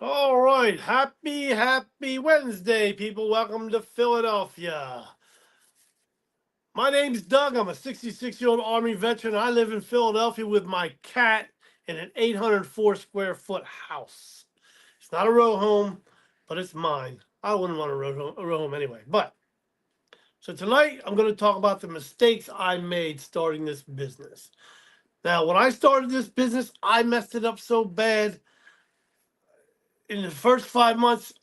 All right, happy Wednesday, people. Welcome to Philadelphia. My name's Doug. I'm a 66-year-old Army veteran. I live in Philadelphia with my cat in an 804 square foot house. It's not a row home, but it's mine. I wouldn't want a row home anyway. But so tonight I'm going to talk about the mistakes I made starting this business. Now, when I started this business, I messed it up so bad. In the first 5 months,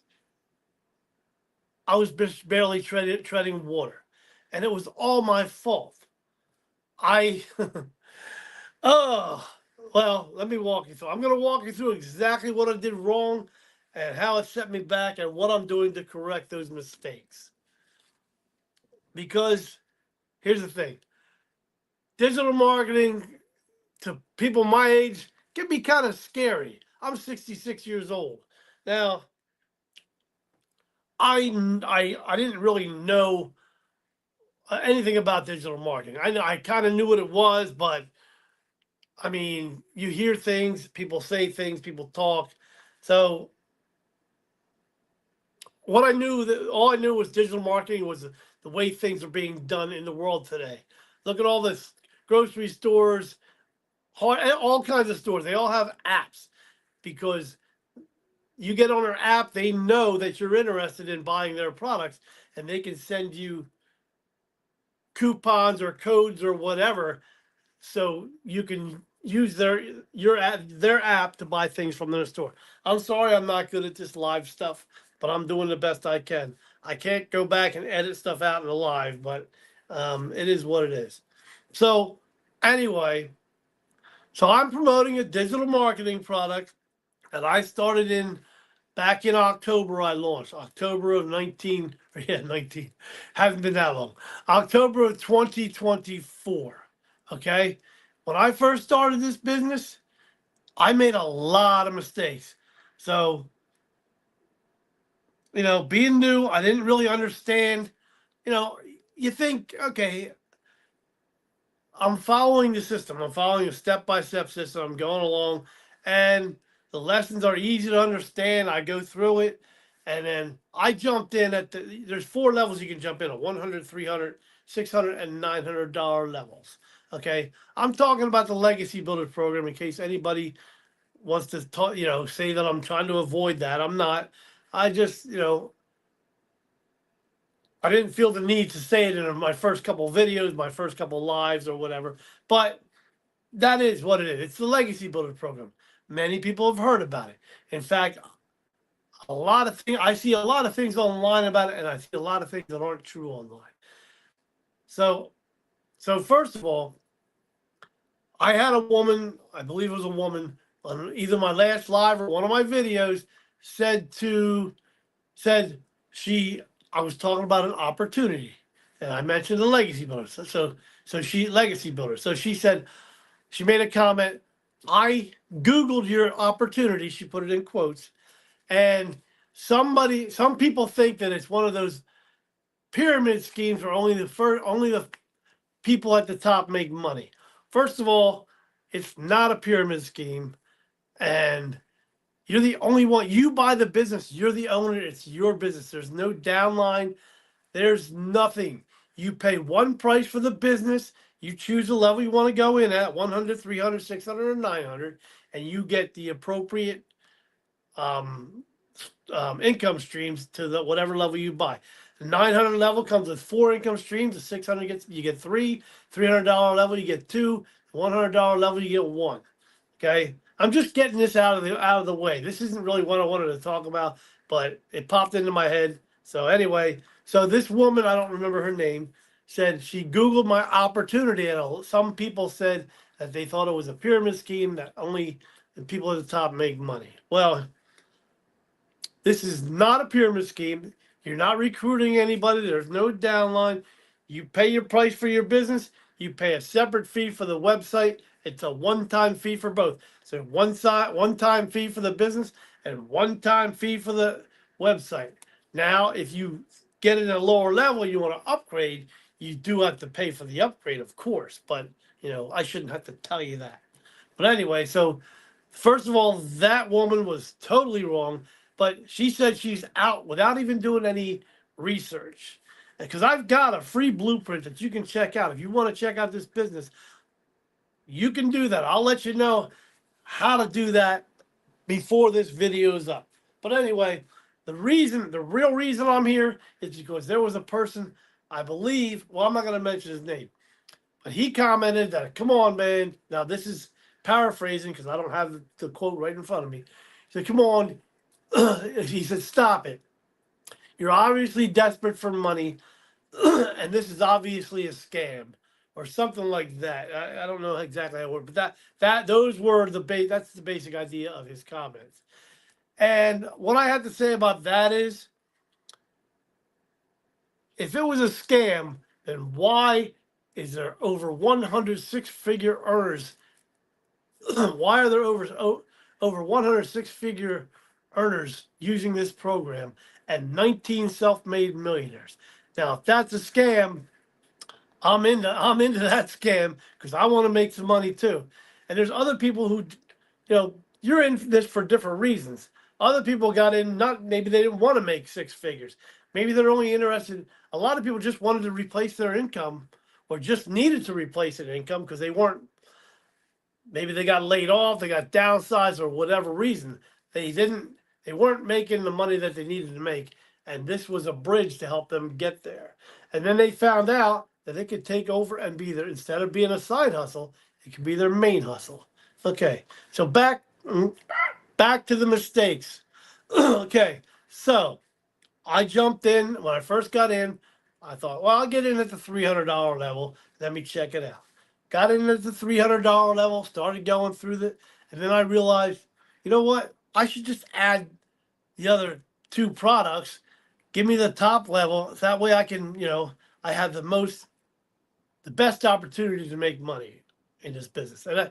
I was just barely treading water, and it was all my fault. I, oh, well, let me walk you through. I'm going to walk you through exactly what I did wrong and how it set me back and what I'm doing to correct those mistakes. Because here's the thing, digital marketing to people my age can be kind of scary. I'm 66 years old. Now, I didn't really know anything about digital marketing. I kind of knew what it was, but I mean, you hear things, people say things, people talk. So what I knew that all I knew was digital marketing was the way things are being done in the world today. Look at all this grocery stores, all kinds of stores. They all have apps because you get on their app, they know that you're interested in buying their products, and they can send you coupons or codes or whatever so you can use their app to buy things from their store. I'm sorry I'm not good at this live stuff, but I'm doing the best I can. I can't go back and edit stuff out in the live, but it is what it is. So anyway, so I'm promoting a digital marketing product that I started in back in October. I launched October of 19, yeah, 19, hasn't been that long. October of 2024. Okay. When I first started this business, I made a lot of mistakes. So, being new, I didn't really understand. You know, you think, okay, I'm following the system. I'm following a step by step system. I'm going along, and the lessons are easy to understand. I go through it, and then I jumped in there's four levels you can jump in at: 100, 300, 600, and $900 levels. Okay. I'm talking about the Legacy Builder program in case anybody wants to talk, say that I'm trying to avoid that. I'm not. I just, I didn't feel the need to say it in my first couple of videos, my first couple of lives or whatever. But that is what it is. It's the Legacy Builder program. Many people have heard about it. In fact, a lot of things I see a lot of things online about it, and I see a lot of things that aren't true online. So, so first of all, I had a woman, I believe it was a woman, on either my last live or one of my videos, said to said she I was talking about an opportunity, and I mentioned the Legacy Builder. So she Legacy Builder. So she said, she made a comment. I Googled your opportunity. She put it in quotes. And some people think that it's one of those pyramid schemes where only the people at the top make money. First of all, it's not a pyramid scheme. And you're the only one. You buy the business. You're the owner. It's your business. There's no downline. There's nothing. You pay one price for the business. You choose the level you want to go in at 100, 300, 600, or 900, and you get the appropriate um, income streams to the whatever level you buy. The 900 level comes with four income streams. The 600 you get three. $300 level you get two. $100 level you get one. Okay, I'm just getting this out of the way. This isn't really what I wanted to talk about, but it popped into my head. So anyway, so this woman, I don't remember her name, said she Googled my opportunity, and some people said that they thought it was a pyramid scheme that only the people at the top make money. Well, this is not a pyramid scheme. You're not recruiting anybody. There's no downline. You pay your price for your business. You pay a separate fee for the website. It's a one-time fee for both. So one-time fee for the business and one-time fee for the website. Now, if you get in a lower level, you want to upgrade, you do have to pay for the upgrade, of course. But I shouldn't have to tell you that. But anyway, so First of all, that woman was totally wrong, but she said she's out without even doing any research. Because I've got a free blueprint that you can check out. If you want to check out this business, you can do that. I'll let you know how to do that before this video is up. But anyway, the real reason I'm here is because there was a person, I believe, well, I'm not going to mention his name, but he commented that, come on, man. Now, this is paraphrasing because I don't have the quote right in front of me. He said, come on. He said, stop it. You're obviously desperate for money, and this is obviously a scam or something like that. I don't know exactly how it worked, but those were that's the basic idea of his comments. And what I have to say about that is, if it was a scam, then why is there over 100 six-figure earners? Why are there over 100 six-figure earners using this program and 19 self-made millionaires? Now, if that's a scam, I'm into that scam because I want to make some money too. And there's other people who, you're in this for different reasons. Other people got in, not maybe they didn't want to make six figures. Maybe they're only interested. A lot of people just wanted to replace their income or just needed to replace an income because they weren't, maybe they got laid off, they got downsized or whatever reason. They weren't making the money that they needed to make. And this was a bridge to help them get there. And then they found out that it could take over and be there, instead of being a side hustle, it could be their main hustle. Okay, so back to the mistakes. Okay, so I jumped in. When I first got in, I thought, well, I'll get in at the $300 level. Let me check it out. Got in at the $300 level, started going through and then I realized, you know what? I should just add the other two products. Give me the top level. That way I can, I have the best opportunity to make money in this business. And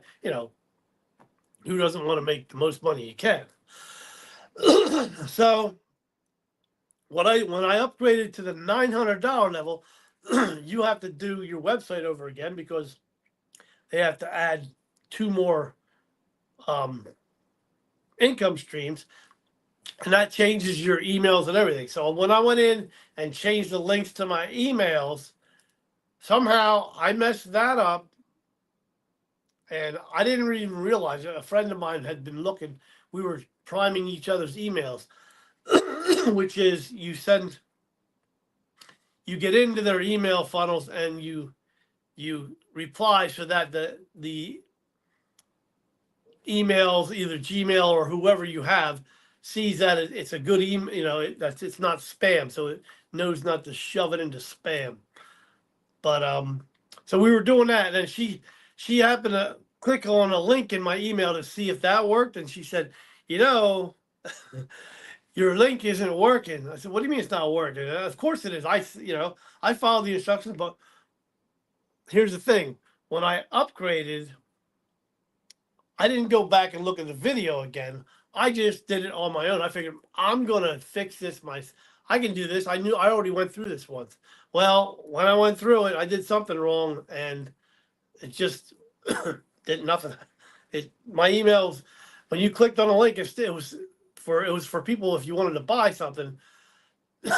who doesn't want to make the most money you can? So when I upgraded to the $900 level, you have to do your website over again because they have to add two more income streams, and that changes your emails and everything. So when I went in and changed the links to my emails, somehow I messed that up, and I didn't even realize it. A friend of mine had been looking. We were priming each other's emails, which is you get into their email funnels and you reply so that the emails, either Gmail or whoever you have, sees that it's a good email, it's not spam, so it knows not to shove it into spam. But so we were doing that, and then she happened to click on a link in my email to see if that worked, and she said, your link isn't working. I said, what do you mean it's not working? Of course it is. I followed the instructions, but here's the thing. When I upgraded, I didn't go back and look at the video again. I just did it on my own. I figured I'm going to fix this I can do this. I already went through this once. Well, when I went through it, I did something wrong, and it just did nothing. My emails, when you clicked on a link, it was for people if you wanted to buy something.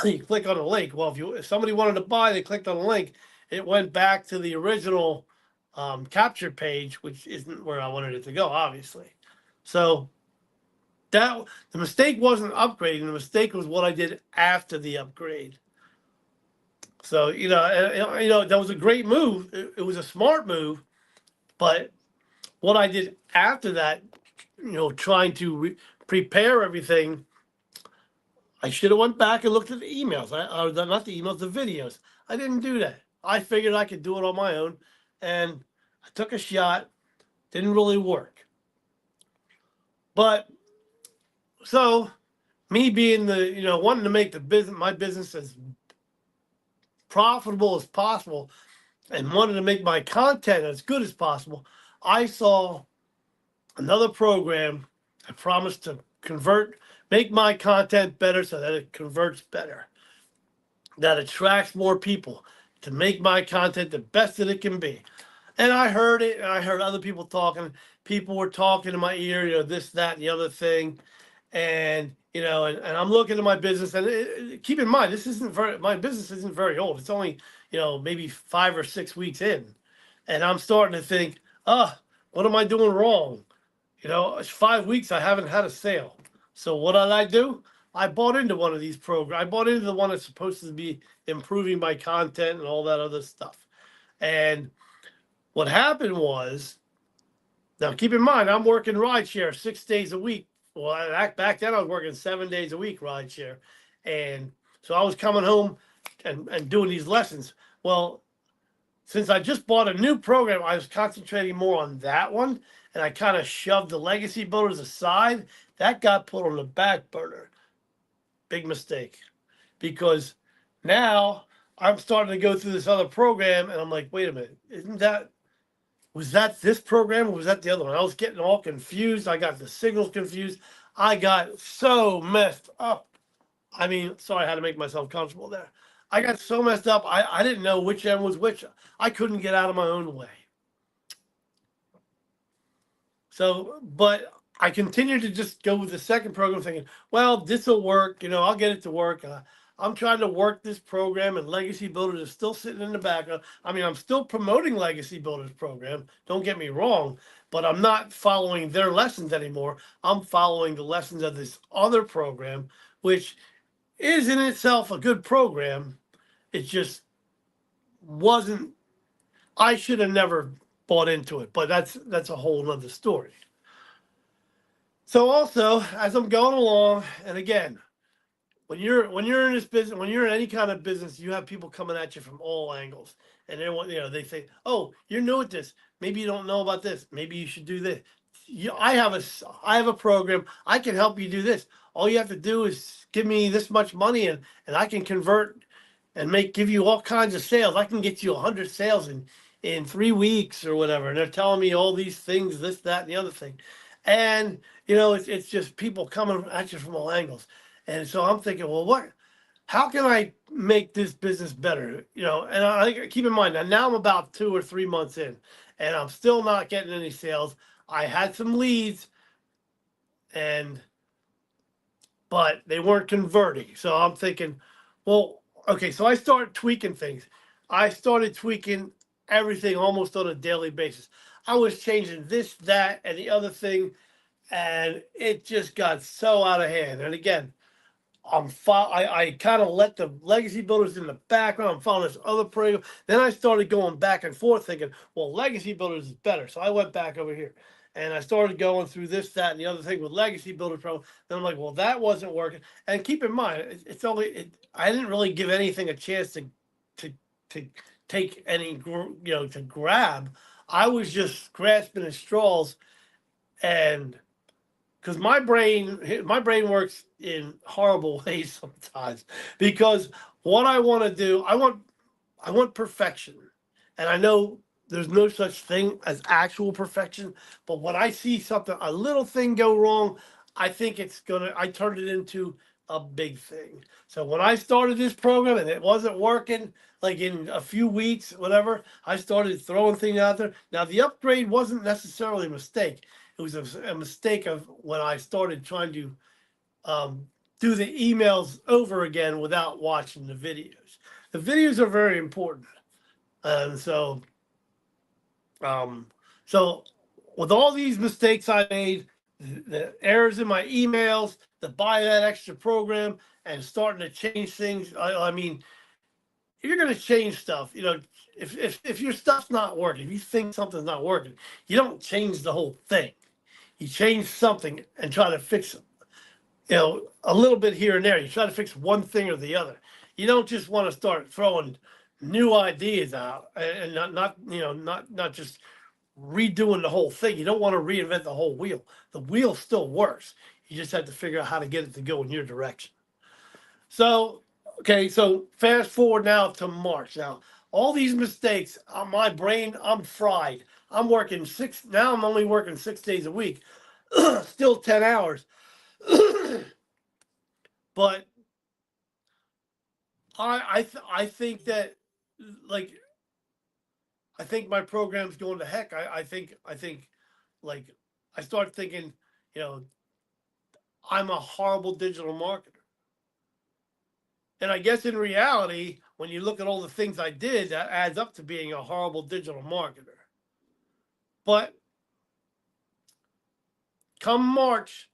You click on a link. Well, if somebody wanted to buy, they clicked on a link. It went back to the original capture page, which isn't where I wanted it to go, obviously. So the mistake wasn't upgrading. The mistake was what I did after the upgrade. So that was a great move. It was a smart move, but what I did after that, trying to prepare everything, I should have went back and looked at the emails. Not the emails, the videos. I didn't do that. I figured I could do it on my own, and I took a shot. Didn't really work. But so me being wanting to make my business as profitable as possible and wanted to make my content as good as possible, I saw another program that promised to make my content better so that it converts better, that attracts more people, to make my content the best that it can be. And I heard it, and I heard other people talking. people were talking in my ear, this, that, and the other thing. And, and I'm looking at my business, and keep in mind, my business isn't very old. It's only, maybe 5 or 6 weeks in. And I'm starting to think, what am I doing wrong? It's 5 weeks, I haven't had a sale. So what did I do? I bought into one of these programs. I bought into the one that's supposed to be improving my content and all that other stuff. And what happened was, now keep in mind, I'm working rideshare 6 days a week. Well, back then I was working 7 days a week rideshare. And so I was coming home and doing these lessons. Well, since I just bought a new program, I was concentrating more on that one, and I kind of shoved the legacy builders aside. That got put on the back burner. Big mistake, because now I'm starting to go through this other program, and I'm like, wait a minute, was that this program, or was that the other one? I was getting all confused. I got the signals confused. I got so messed up. I mean, sorry, I had to make myself comfortable there. I got so messed up, I didn't know which end was which. I couldn't get out of my own way. So, but I continued to just go with the second program thinking, well, this will work. I'll get it to work. I'm trying to work this program, and Legacy Builders is still sitting in the background. I mean, I'm still promoting Legacy Builders program. Don't get me wrong, but I'm not following their lessons anymore. I'm following the lessons of this other program, which is in itself a good program. It just wasn't. I should have never bought into it, but that's a whole nother story. So also, as I'm going along, and again, when you're in this business, when you're in any kind of business, you have people coming at you from all angles, and they say, "Oh, you're new at this. Maybe you don't know about this. Maybe you should do this." I have a program. I can help you do this. All you have to do is give me this much money, and I can convert and give you all kinds of sales. I can get you 100 sales in 3 weeks or whatever. And they're telling me all these things, this, that, and the other thing. And it's just people coming at you from all angles. And so I'm thinking, well, how can I make this business better? And I keep in mind that now I'm about 2 or 3 months in, and I'm still not getting any sales. I had some leads, but they weren't converting. So I'm thinking, well, okay, so I started tweaking things. I started tweaking everything almost on a daily basis. I was changing this, that, and the other thing, and it just got so out of hand. And again, I kind of let the legacy builders in the background. I'm following this other program. Then I started going back and forth thinking, well, legacy builders is better. So I went back over here and I started going through this, that, and the other thing with legacy builders program. Then I'm like, well, that wasn't working. And keep in mind, I didn't really give anything a chance to take any, to grab. I was just grasping at straws, and because my brain works in horrible ways sometimes, because what I want to do, I want perfection, and I know there's no such thing as actual perfection, but when I see a little thing go wrong, I think I turned it into a big thing. So when I started this program and it wasn't working, like in a few weeks, whatever, I started throwing things out there. Now the upgrade wasn't necessarily a mistake. It was a mistake of when I started trying to do the emails over again without watching the videos. The videos are very important. And so with all these mistakes I made, the errors in my emails, the buy that extra program, and starting to change things. I mean, if you're going to change stuff, if your stuff's not working, if you think something's not working, you don't change the whole thing. You change something and try to fix a little bit here and there. You try to fix one thing or the other. You don't just want to start throwing new ideas out and not just redoing the whole thing. You don't want to reinvent the whole wheel. The wheel still works. You just have to figure out how to get it to go in your direction. So, okay, so fast forward now to March. Now, all these mistakes on my brain, I'm fried. I'm only working 6 days a week, still 10 hours. But I think that, like, I think my program's going to heck. I think like I start thinking, you know, I'm a horrible digital marketer. And I guess in reality, when you look at all the things I did, that adds up to being a horrible digital marketer. But come March,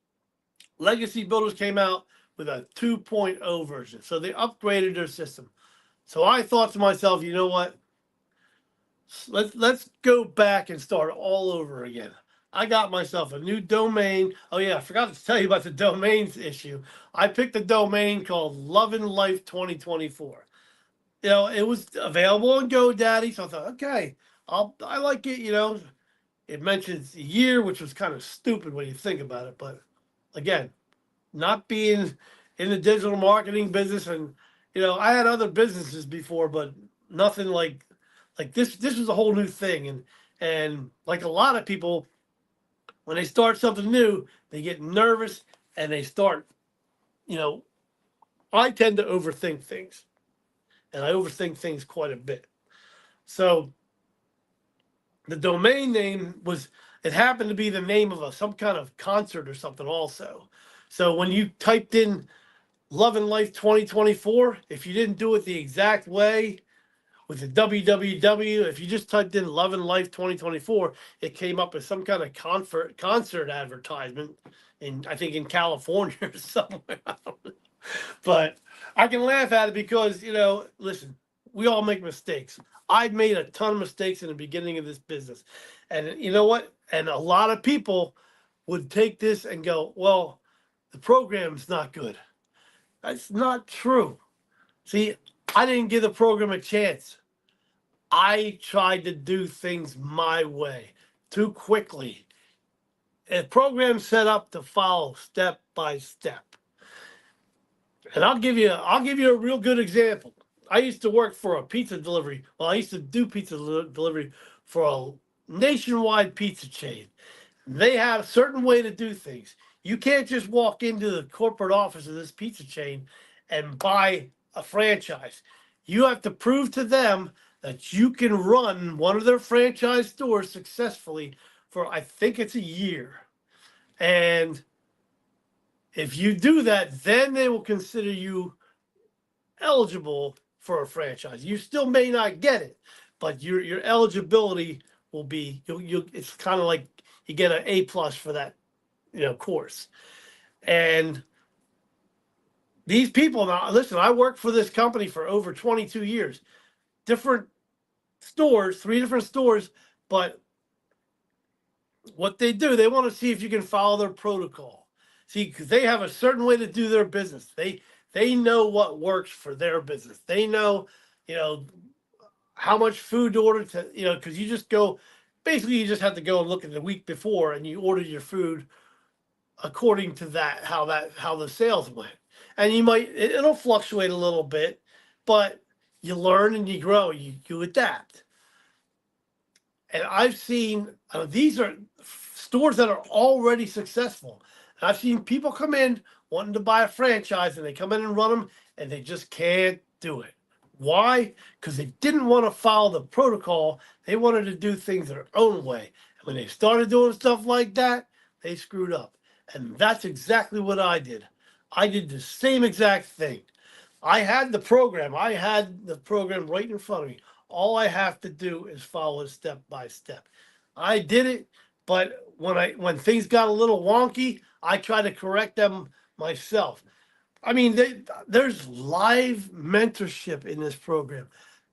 Legacy Builders came out with a 2.0 version. So they upgraded their system. So I thought to myself, you know what? Let's go back and start all over again. I got myself a new domain. Oh yeah, I forgot to tell you about the domains issue. I picked a domain called Love and Life 2024. You know, it was available on GoDaddy, so I thought, okay, I like it. You know, it mentions a year, which was kind of stupid when you think about it. But again, not being in the digital marketing business, and you know, I had other businesses before, but nothing like this. This was a whole new thing, and like a lot of people, when they start something new, they get nervous and they start. You know, I tend to overthink things, and I overthink things quite a bit. So the domain name was, it happened to be the name of some kind of concert or something also. So when you typed in Love and Life 2024, if you didn't do it the exact way with the www, if you just typed in Love and Life 2024, it came up as some kind of concert advertisement in, I think, in California or somewhere. But I can laugh at it because, you know, listen, we all make mistakes. I've made a ton of mistakes in the beginning of this business. And you know what? And a lot of people would take this and go, well, the program's not good. That's not true. See, I didn't give the program a chance. I tried to do things my way too quickly. A program set up to follow step by step. And I'll give you a real good example. I used to work for a pizza delivery. Well, I used to do pizza delivery for a nationwide pizza chain. They have a certain way to do things. You can't just walk into the corporate office of this pizza chain and buy a franchise. You have to prove to them that you can run one of their franchise stores successfully for, I think it's a year. And if you do that, then they will consider you eligible for a franchise. You still may not get it, but your eligibility will be, you'll it's kind of like you get an A+ for that, you know, course. And these people, now listen, I worked for this company for over 22 years, different stores, 3 different stores, but what they do, they want to see if you can follow their protocol. See, because they have a certain way to do their business. They know what works for their business. They know, you know, how much food to order to, you know, because you just go, basically you just have to go and look at the week before and you order your food according to how the sales went. And you might, it'll fluctuate a little bit, but you learn and you grow, you adapt. And I've seen, these are stores that are already successful. And I've seen people come in wanting to buy a franchise and they come in and run them and they just can't do it. Why? Because they didn't want to follow the protocol. They wanted to do things their own way. And when they started doing stuff like that, they screwed up. And that's exactly what I did. I did the same exact thing. I had the program. I had the program right in front of me. All I have to do is follow it step by step. I did it, but when things got a little wonky, I try to correct them myself. I mean, there's live mentorship in this program.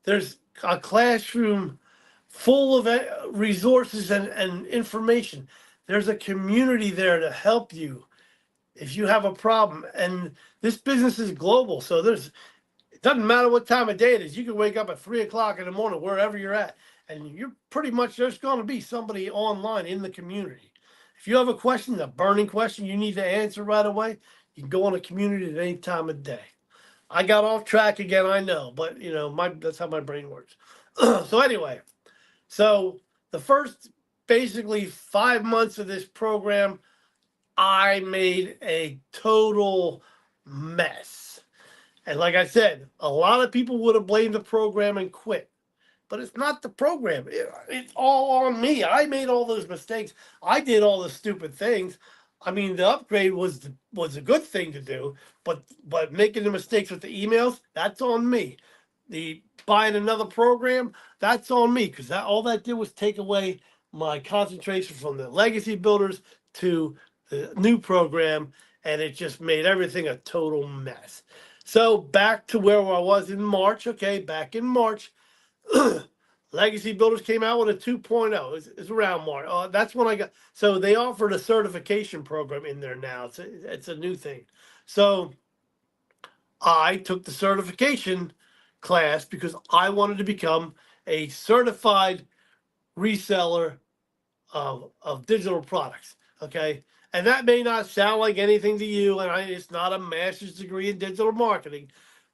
There's a classroom full of resources and information. There's a community there to help you if you have a problem. And this business is global, so it doesn't matter what time of day it is. You can wake up at 3 o'clock in the morning, wherever you're at, and you're pretty much, there's going to be somebody online in the community. If you have a question, a burning question you need to answer right away, you can go on a community at any time of day. I got off track again, I know, but you know, that's how my brain works. So anyway, so the first basically 5 months of this program, I made a total mess. And like I said, a lot of people would have blamed the program and quit. but it's not the program. It's all on me. I made all those mistakes. I did all the stupid things. I mean, the upgrade was a good thing to do, but making the mistakes with the emails, that's on me. The buying another program, that's on me, because that all that did was take away my concentration from the legacy builders to the new program, and it just made everything a total mess. So back to where I was in March. Okay, back in March, Legacy Builders came out with a 2.0. It's around March. That's when I got. So they offered a certification program in there now. It's a new thing. So I took the certification class because I wanted to become a certified reseller of digital products. Okay. And that may not sound like anything to you, and it's not a master's degree in digital marketing,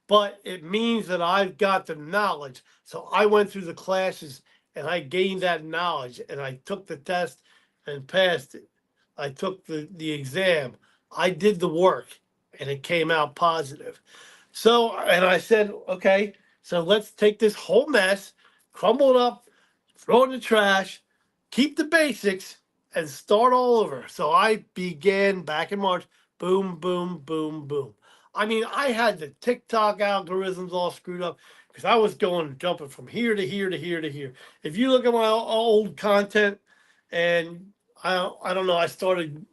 but it means that I've got the knowledge. So I went through the classes and I gained that knowledge, and I took the test and passed it. I took the exam. I did the work, and it came out positive. So, and I said, okay, so let's take this whole mess, crumble it up, throw it in the trash, keep the basics, and start all over. So I began back in March, boom, boom, boom, boom. I mean, I had the TikTok algorithms all screwed up because I was going jumping from here to here to here to here. If you look at my old content, and I don't know, I started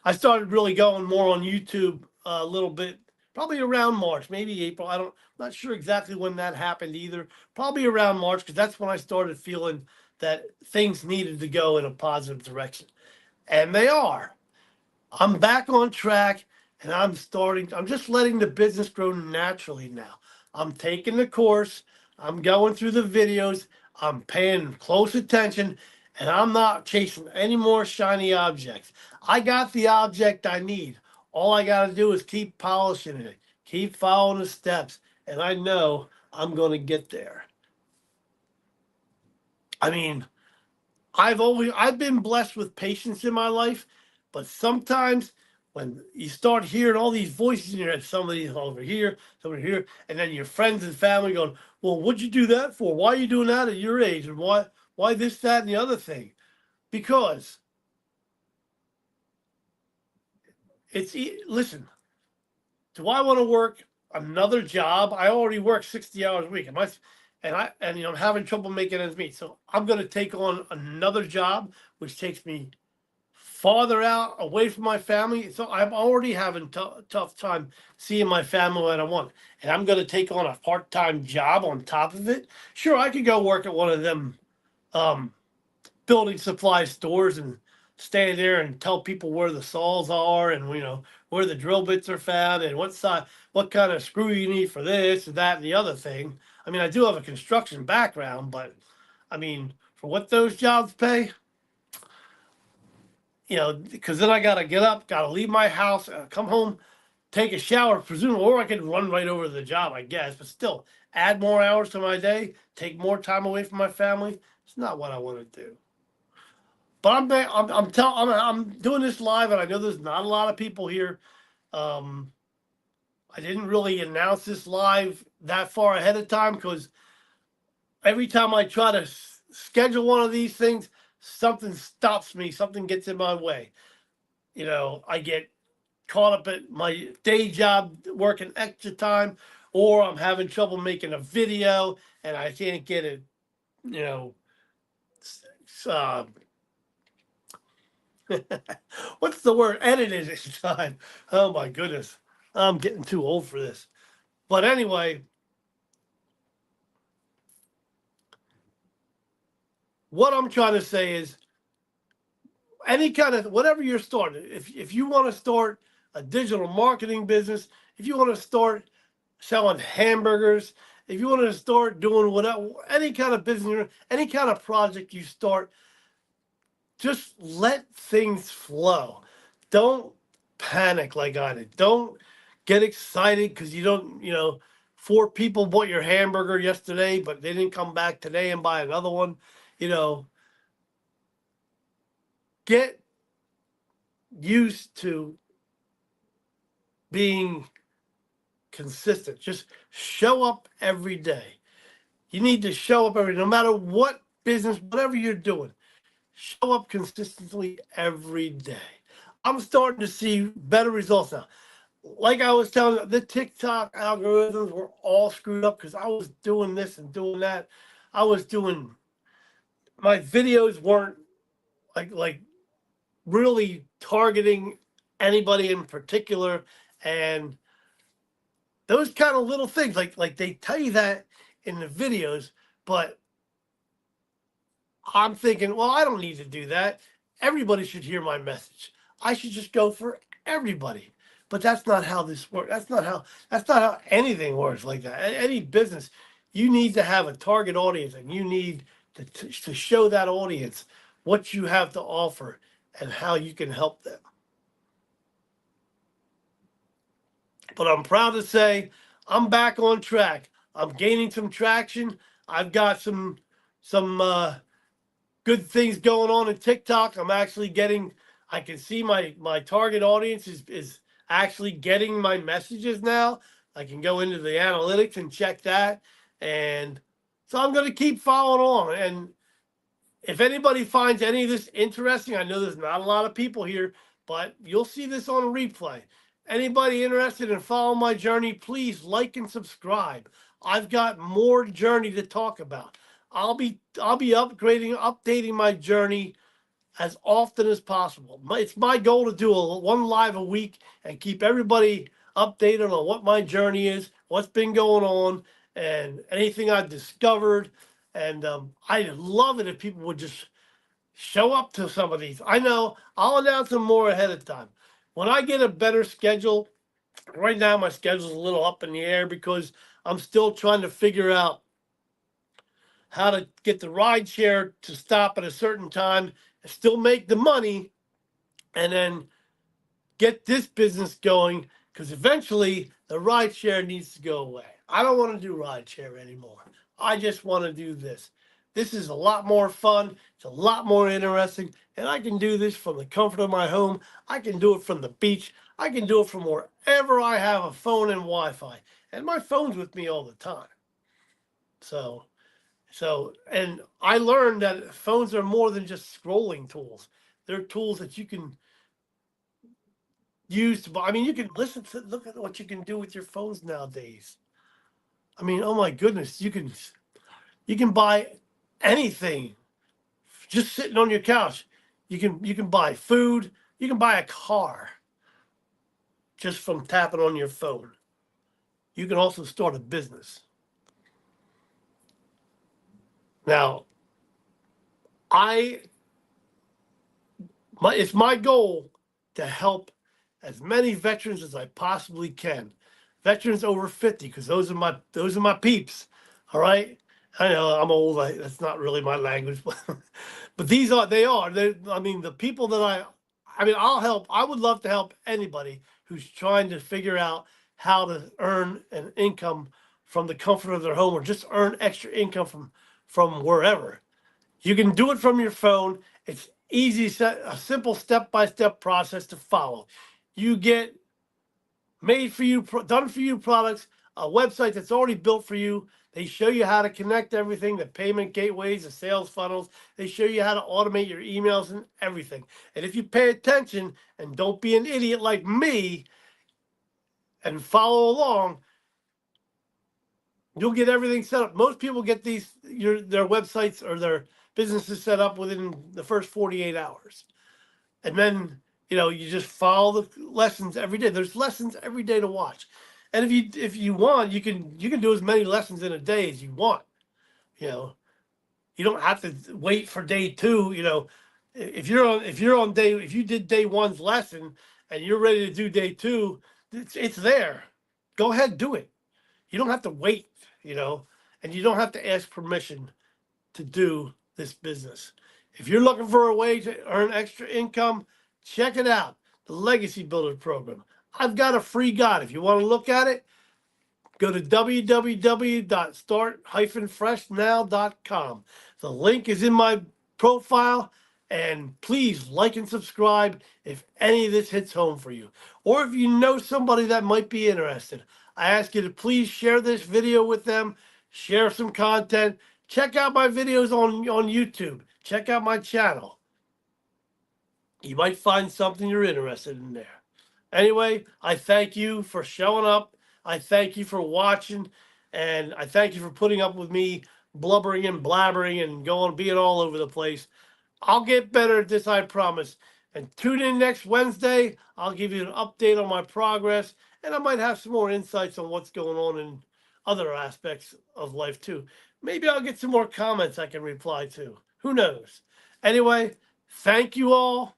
really going more on YouTube a little bit, probably around March, maybe April. Not sure exactly when that happened either. Probably around March, because that's when I started feeling that things needed to go in a positive direction. And they are. I'm back on track, and I'm just letting the business grow naturally now. I'm taking the course, I'm going through the videos, I'm paying close attention, and I'm not chasing any more shiny objects. I got the object I need. All I got to do is keep polishing it, keep following the steps, and I know I'm going to get there. I mean, I've been blessed with patience in my life, but sometimes when you start hearing all these voices in your head, somebody over here, somebody here, and then your friends and family going, "Well, what'd you do that for? Why are you doing that at your age? And why this, that, and the other thing?" Because listen, do I want to work another job? I already work 60 hours a week. I'm having trouble making ends meet. So I'm going to take on another job, which takes me farther out away from my family. So I'm already having tough time seeing my family when I want. And I'm going to take on a part-time job on top of it. Sure, I could go work at one of them um, building supply stores and stand there and tell people where the saws are, and where the drill bits are found, and what kind of screw you need for this and that and the other thing. I mean, I do have a construction background, but I mean, for what those jobs pay, because then I got to get up, got to leave my house, come home, take a shower, presumably, or I could run right over to the job, I guess. But still, add more hours to my day, take more time away from my family. It's not what I want to do. But I'm doing this live, and I know there's not a lot of people here. Um, I didn't really announce this live that far ahead of time because every time I try to schedule one of these things, something stops me. Something gets in my way. I get caught up at my day job working extra time, or I'm having trouble making a video and I can't get it, you know, uh, what's the word? Edited this time. Oh my goodness. I'm getting too old for this. But anyway, what I'm trying to say is any kind of whatever you're starting, if you want to start a digital marketing business, if you want to start selling hamburgers, if you want to start doing whatever, any kind of business, any kind of project you start, just let things flow. Don't panic like I did. Don't get excited because you don't, four people bought your hamburger yesterday, but they didn't come back today and buy another one. You know, get used to being consistent. Just show up every day. You need to show up no matter what business, whatever you're doing, show up consistently every day. I'm starting to see better results now. Like I was telling you, the TikTok algorithms were all screwed up because I was doing this and doing that. I was doing my videos weren't like really targeting anybody in particular, and those kind of little things like they tell you that in the videos, but I'm thinking, well, I don't need to do that. Everybody should hear my message. I should just go for everybody. But that's not how this works. That's not how anything works like that. Any business, you need to have a target audience, and you need to show that audience what you have to offer and how you can help them. But I'm proud to say I'm back on track. I'm gaining some traction. I've got some good things going on in TikTok. I'm actually getting, I can see my target audience is actually getting my messages now. I can go into the analytics and check that. And so I'm going to keep following on. And if anybody finds any of this interesting, I know there's not a lot of people here, but you'll see this on a replay. Anybody interested in following my journey, please like and subscribe. I've got more journey to talk about. I'll be updating my journey as often as possible. It's my goal to do one live a week and keep everybody updated on what my journey is, what's been going on, and anything I've discovered. And I love it if people would just show up to some of these. I know I'll announce them more ahead of time. When I get a better schedule, right now my schedule's a little up in the air because I'm still trying to figure out how to get the ride share to stop at a certain time, still make the money, and then get this business going, because eventually the ride share needs to go away. I don't want to do ride share anymore. I just want to do this. This is a lot more fun. It's a lot more interesting. And I can do this from the comfort of my home. I can do it from the beach. I can do it from wherever I have a phone and Wi-Fi. And my phone's with me all the time. So, and I learned that phones are more than just scrolling tools. They're tools that you can use to, I mean, you can look at what you can do with your phones nowadays. I mean, oh my goodness, you can buy anything just sitting on your couch. You can buy food, you can buy a car just from tapping on your phone. You can also start a business. Now, it's my goal to help as many veterans as I possibly can. Veterans over 50, because those are my peeps. All right. I know I'm old. That's not really my language, but they are. I mean, the people that I mean, I'll help. I would love to help anybody who's trying to figure out how to earn an income from the comfort of their home, or just earn extra income from wherever. You can do it from your phone. It's easy, a simple step-by-step process to follow. You get made for you, done for you products, a website that's already built for you. They show you how to connect everything, the payment gateways, the sales funnels. They show you how to automate your emails and everything. And if you pay attention and don't be an idiot like me and follow along, you'll get everything set up. Most people get their websites or their businesses set up within the first 48 hours. And then, you just follow the lessons every day. There's lessons every day to watch. And if you want, you can do as many lessons in a day as you want. You don't have to wait for day 2. If you did day 1's lesson and you're ready to do day 2, it's there. Go ahead, do it. You don't have to wait, and you don't have to ask permission to do this business. If you're looking for a way to earn extra income, check it out, the Legacy Builder Program. I've got a free guide. If you want to look at it, go to www.start-freshnow.com. The link is in my profile, and please like and subscribe if any of this hits home for you. Or if you know somebody that might be interested, I ask you to please share this video with them. share some content. Check out my videos on YouTube. Check out my channel. You might find something you're interested in there. Anyway, I thank you for showing up. I thank you for watching. And I thank you for putting up with me blubbering and blabbering and being all over the place. I'll get better at this, I promise. And tune in next Wednesday. I'll give you an update on my progress. And I might have some more insights on what's going on in other aspects of life too. Maybe I'll get some more comments I can reply to. Who knows? Anyway, thank you all.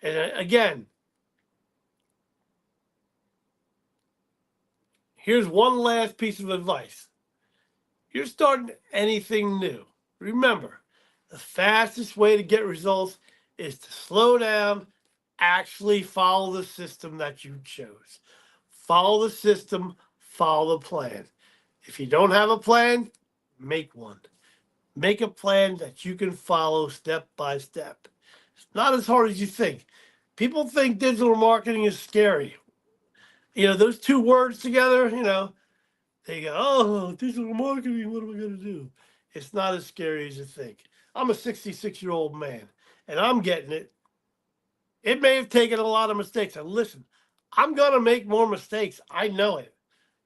And again, here's one last piece of advice. You're starting anything new. Remember, the fastest way to get results is to slow down, actually follow the system that you chose. Follow the system, follow the plan. If you don't have a plan, make one. Make a plan that you can follow step by step. It's not as hard as you think. People think digital marketing is scary. Those two words together, they go, oh, digital marketing, what am I going to do? It's not as scary as you think. I'm a 66-year-old man, and I'm getting it. It may have taken a lot of mistakes. And listen, I'm going to make more mistakes. I know it.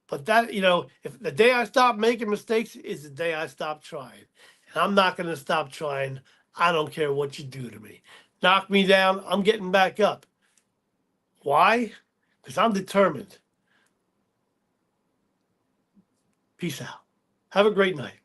But that, if the day I stop making mistakes is the day I stop trying. And I'm not going to stop trying. I don't care what you do to me. Knock me down, I'm getting back up. Why? Because I'm determined. Peace out. Have a great night.